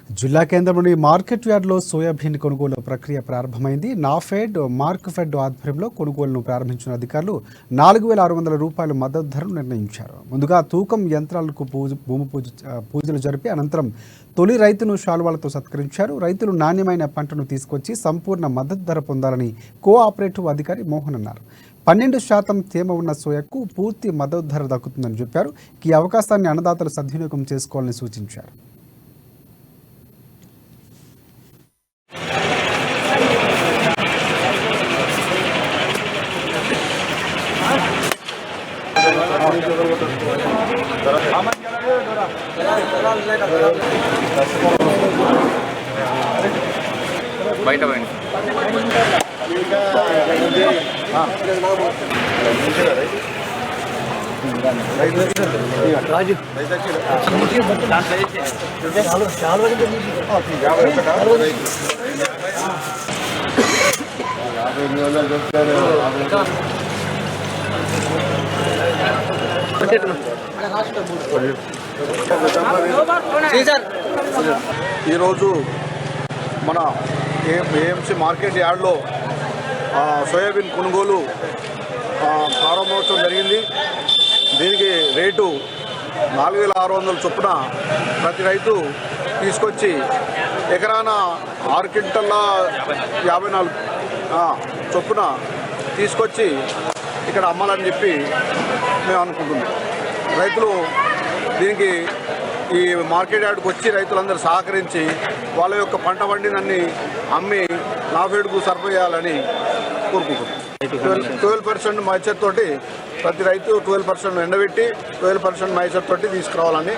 జిల్లా కేంద్రంలోని మార్కెట్ యార్డ్లో సోయాబీన్ కొనుగోలు ప్రక్రియ ప్రారంభమైంది. నాఫెడ్, మార్క్ఫెడ్ ఆధ్వర్యంలో కొనుగోలును ప్రారంభించిన అధికారులు 4,600 రూపాయల మద్దతు ధరను నిర్ణయించారు. ముందుగా తూకం యంత్రాలకు భూమి పూజలు జరిపి అనంతరం తొలి రైతును శాలువాలతో సత్కరించారు. రైతులు నాణ్యమైన పంటను తీసుకొచ్చి సంపూర్ణ మద్దతు ధర పొందాలని కోఆపరేటివ్ అధికారి మోహన్ అన్నారు. 12% తేమ ఉన్న సోయాకు పూర్తి మద్దతు ధర దక్కుతుందని చెప్పారు. ఈ అవకాశాన్ని అన్నదాతలు సద్వినియోగం చేసుకోవాలని సూచించారు. బయట పోయింది రాజు ఈరోజు మన ఏఎంసీ మార్కెట్ యార్డ్లో సోయాబీన్ కొనుగోలు ప్రారంభోత్సవం జరిగింది. దీనికి రేటు 4,600 చొప్పున ప్రతి రైతు తీసుకొచ్చి ఎకరాన 6 క్వింటల్ల 54 చొప్పున తీసుకొచ్చి ఇక్కడ అమ్మాలని చెప్పి మేము అనుకుంటున్నాం. రైతులు దీనికి ఈ మార్కెట్ యార్డ్కి వచ్చి రైతులందరూ సహకరించి వాళ్ళ యొక్క పంట పండినన్ని అమ్మి నాఫెడ్కు సరిపోయాలని కోరుకుంటున్నాం. 12% మాయిశ్చర్ తోటి ప్రతి రైతు 12% ఎండబెట్టి 12% మాయిశ్చర్ తోటి తీసుకురావాలని